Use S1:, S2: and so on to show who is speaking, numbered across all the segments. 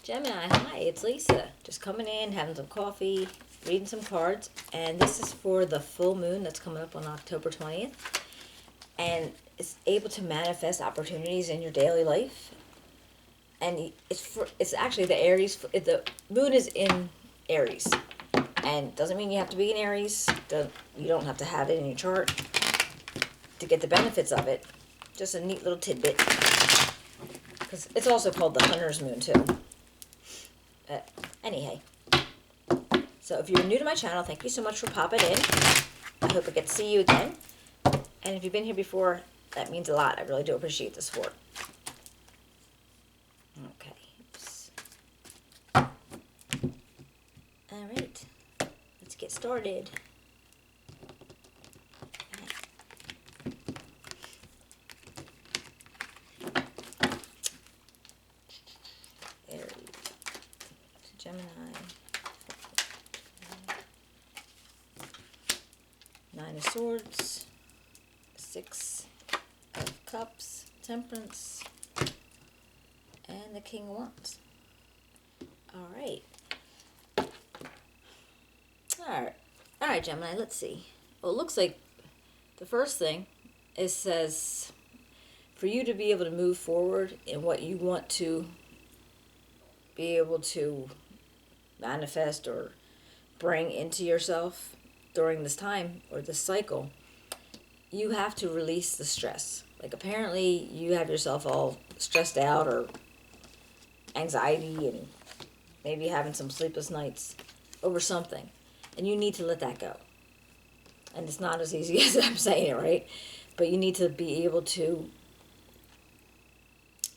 S1: Gemini, hi, it's Lisa. Just coming in, having some coffee, reading some cards, and this is for the full moon that's coming up on October 20th. And it's able to manifest opportunities in your daily life. And it's actually the Aries, the moon is in Aries. And doesn't mean you have to be in Aries. You don't have to have it in your chart to get the benefits of it. Just a neat little tidbit. Because it's also called the Hunter's Moon, too. Anyhow. So if you're new to my channel, thank you so much for popping in. I hope I get to see you again. And if you've been here before, that means a lot. I really do appreciate the support. Okay. Oops. Alright. Let's get started. Aries. Gemini. Nine of Swords. Six of Cups. Temperance. And the King of Wands. Alright. Alright, Gemini, let's see. Well, it looks like the first thing it says for you to be able to move forward in what you want to be able to manifest or bring into yourself during this time or this cycle, you have to release the stress. Like apparently you have yourself all stressed out or anxiety and maybe having some sleepless nights over something. And you need to let that go. And it's not as easy as I'm saying it, right? But you need to be able to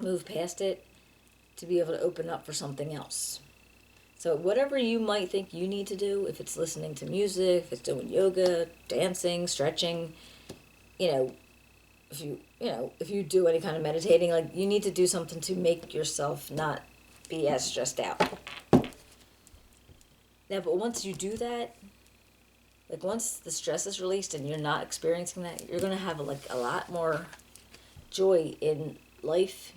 S1: move past it to be able to open up for something else. So whatever you might think you need to do, if it's listening to music, if it's doing yoga, dancing, stretching, if you do any kind of meditating, like you need to do something to make yourself not be as stressed out. Now, but once you do that, like once the stress is released and you're not experiencing that, you're going to have like a lot more joy in life.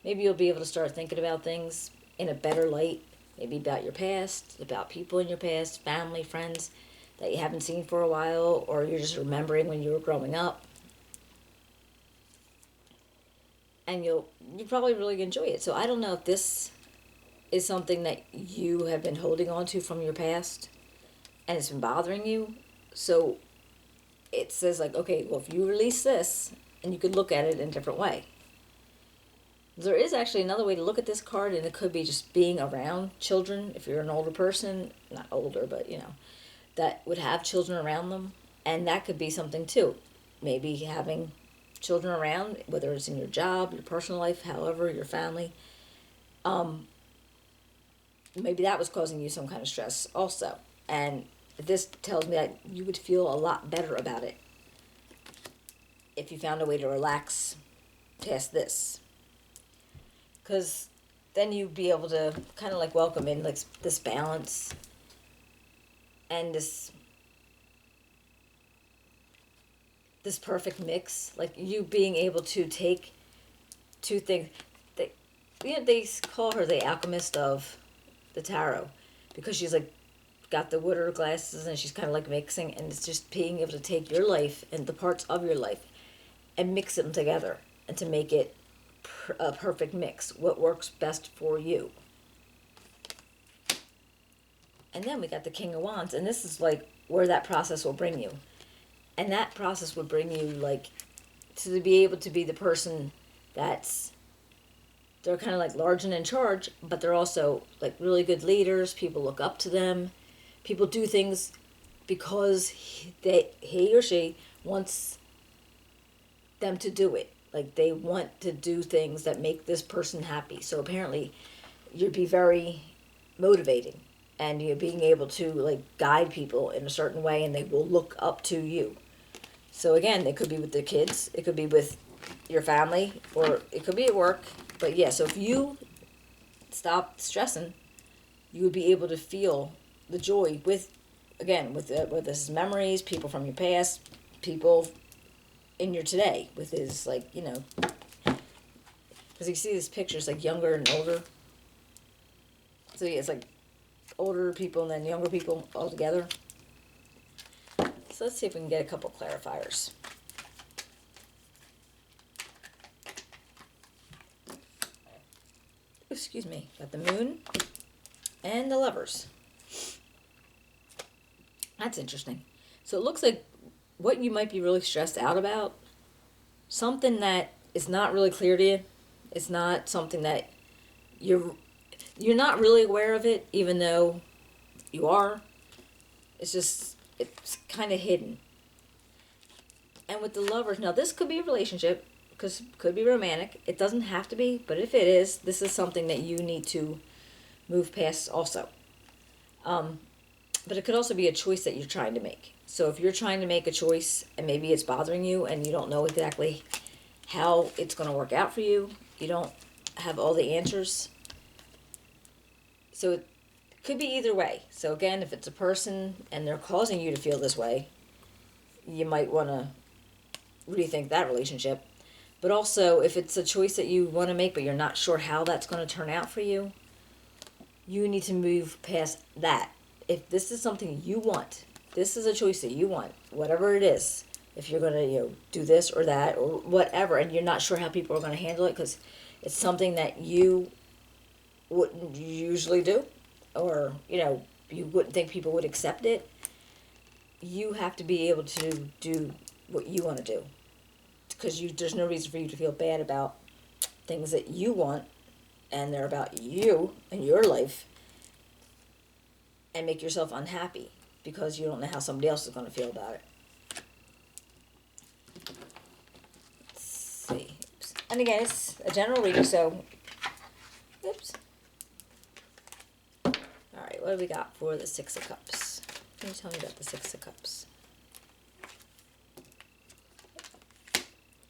S1: Maybe you'll be able to start thinking about things in a better light, maybe about your past, about people in your past, family, friends that you haven't seen for a while, or you're just remembering when you were growing up. And you probably really enjoy it. So I don't know if this is something that you have been holding on to from your past and it's been bothering you. So it says like, okay, well, if you release this, and you could look at it in a different way. There is actually another way to look at this card, and it could be just being around children. If you're an older person, not older, but that would have children around them. And that could be something too. Maybe having children around, whether it's in your job, your personal life, however, your family. Maybe that was causing you some kind of stress also. And this tells me that you would feel a lot better about it if you found a way to relax past this. Because then you'd be able to kind of like welcome in like this balance and this perfect mix. Like you being able to take two things. They call her the alchemist of the tarot because she's like got the water glasses and she's kind of like mixing, and it's just being able to take your life and the parts of your life and mix them together and to make it a perfect mix, what works best for you. And then we got the King of Wands, and this is like where that process will bring you. And that process would bring you like to be able to be the person they're kind of like large and in charge, but they're also like really good leaders. People look up to them. People do things because he or she wants them to do it. Like they want to do things that make this person happy. So apparently you'd be very motivating, and you're being able to like guide people in a certain way, and they will look up to you. So again, it could be with the kids, it could be with your family, or it could be at work. But yeah, so if you stop stressing, you would be able to feel the joy with his memories, people from your past, people in your today, with his because you see these pictures like younger and older, So yeah, it's like older people and then younger people all together. So let's see if we can get a couple clarifiers. Excuse me. Got the moon and the lovers. That's interesting. So it looks like what you might be really stressed out about, something that is not really clear to you. It's not something that you're not really aware of it, even though you are. It's kind of hidden. And with the lovers, now this could be a relationship, because it could be romantic. It doesn't have to be, but if it is, this is something that you need to move past also. But it could also be a choice that you're trying to make. So if you're trying to make a choice and maybe it's bothering you and you don't know exactly how it's going to work out for you, you don't have all the answers. So it could be either way. So again, if it's a person and they're causing you to feel this way, you might want to rethink that relationship. But also, if it's a choice that you want to make but you're not sure how that's going to turn out for you, you need to move past that. If this is something you want, this is a choice that you want, whatever it is. If you're going to do this or that or whatever, and you're not sure how people are going to handle it because it's something that you wouldn't usually do, or you wouldn't think people would accept it, you have to be able to do what you want to do, because there's no reason for you to feel bad about things that you want and they're about you and your life, and make yourself unhappy because you don't know how somebody else is going to feel about it. Let's see. Oops. And again, it's a general reading, so oops. Alright, what do we got for the Six of Cups? Can you tell me about the Six of Cups?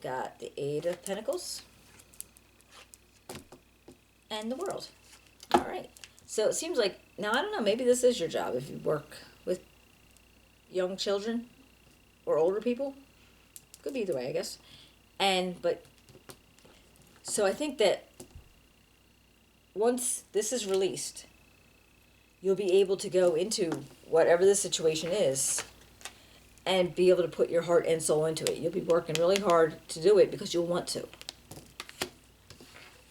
S1: Got the Eight of Pentacles and the World. Alright. So it seems like, now I don't know, maybe this is your job if you work with young children or older people. Could be either way, I guess. So I think that once this is released, you'll be able to go into whatever the situation is and be able to put your heart and soul into it. You'll be working really hard to do it because you'll want to.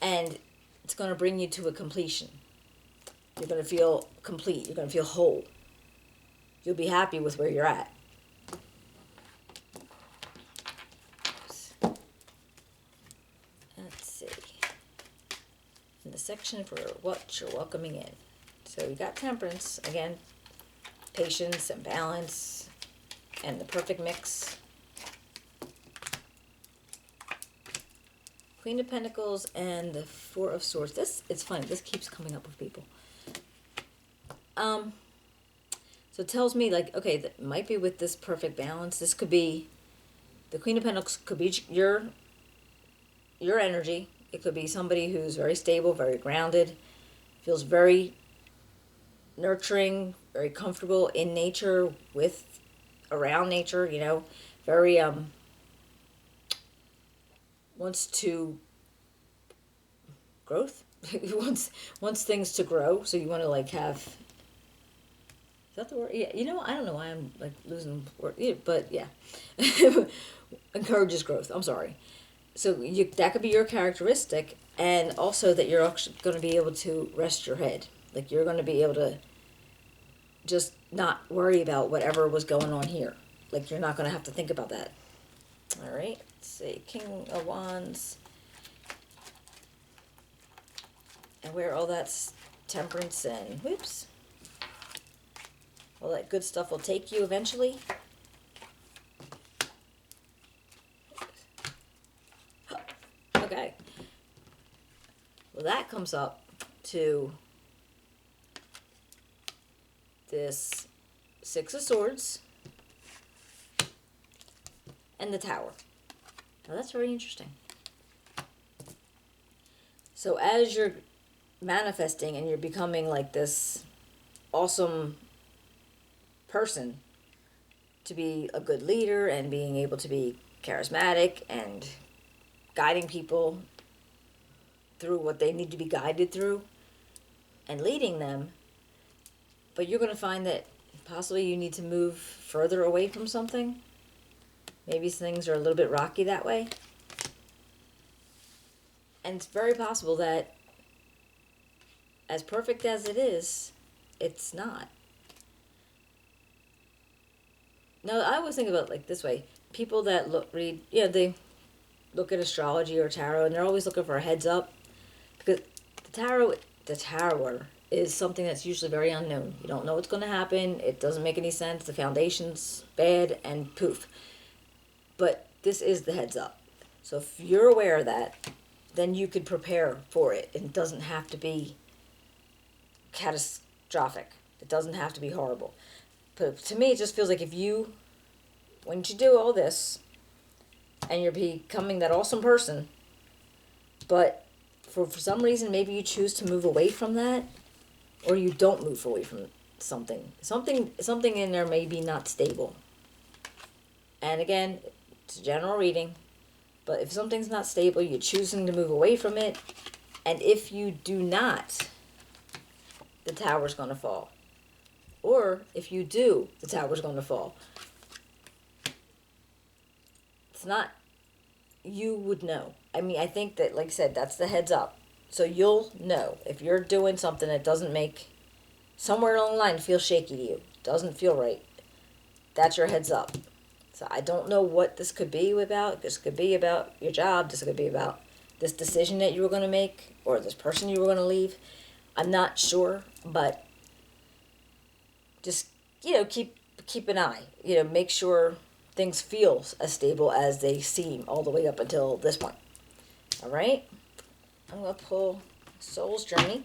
S1: And it's going to bring you to a completion. You're going to feel complete. You're going to feel whole. You'll be happy with where you're at. Let's see. In the section for what you're welcoming in. So you got Temperance. Again, patience and balance and the perfect mix. Queen of Pentacles and the Four of Swords. It's funny. This keeps coming up with people. So it tells me, like, okay, that might be with this perfect balance. This could be, the Queen of Pentacles could be your energy. It could be somebody who's very stable, very grounded, feels very nurturing, very comfortable in nature, around nature, very, wants to growth. wants things to grow. So you want to have, is that the word? Yeah, I don't know why I'm losing word, but yeah, encourages growth. I'm sorry. So that could be your characteristic, and also that you're actually going to be able to rest your head. Like you're going to be able to just not worry about whatever was going on here. Like you're not going to have to think about that. All right. Let's see. King of Wands. And where all that's temperance and whoops. All that good stuff will take you eventually. Okay. Well, that comes up to this Six of Swords and the Tower. Now that's very interesting. So as you're manifesting and you're becoming like this awesome person, to be a good leader and being able to be charismatic and guiding people through what they need to be guided through, and leading them, but you're going to find that possibly you need to move further away from something. Maybe things are a little bit rocky that way. And it's very possible that, as perfect as it is, it's not. Now, I always think about it like this way. People that they look at astrology or tarot, and they're always looking for a heads up. Because the tarot is something that's usually very unknown. You don't know what's going to happen. It doesn't make any sense. The foundation's bad, and poof. But this is the heads up. So if you're aware of that, then you could prepare for it. It doesn't have to be catastrophic. It doesn't have to be horrible. But to me, it just feels like when you do all this, and you're becoming that awesome person, but for some reason, maybe you choose to move away from that, or you don't move away from something. Something in there may be not stable. And again, it's a general reading, but if something's not stable, you're choosing to move away from it, and if you do not, the tower's going to fall. Or if you do, the tower's going to fall. It's not, you would know. I mean, I think that, like I said, that's the heads up. So you'll know if you're doing something that doesn't make, somewhere along the line, feel shaky to you, doesn't feel right. That's your heads up. So I don't know what this could be about. This could be about your job. This could be about this decision that you were going to make, or this person you were going to leave. I'm not sure, but just, keep an eye. Make sure things feel as stable as they seem all the way up until this point. All right? I'm going to pull Soul's Journey,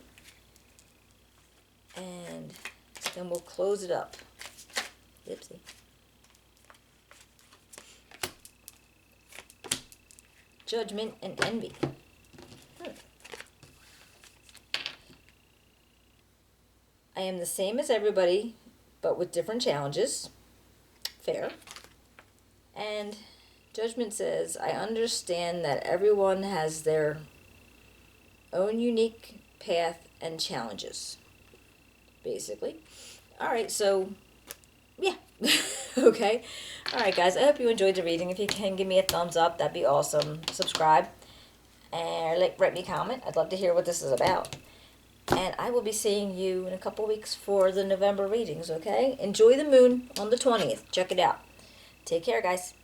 S1: and then we'll close it up. Oopsie. Judgment and Envy. I am the same as everybody, but with different challenges. Fair. And Judgment says, I understand that everyone has their own unique path and challenges. Basically. Alright, so, yeah. Okay. Alright, guys, I hope you enjoyed the reading. If you can, give me a thumbs up. That'd be awesome. Subscribe. And write me a comment. I'd love to hear what this is about. And I will be seeing you in a couple weeks for the November readings, okay? Enjoy the moon on the 20th. Check it out. Take care, guys.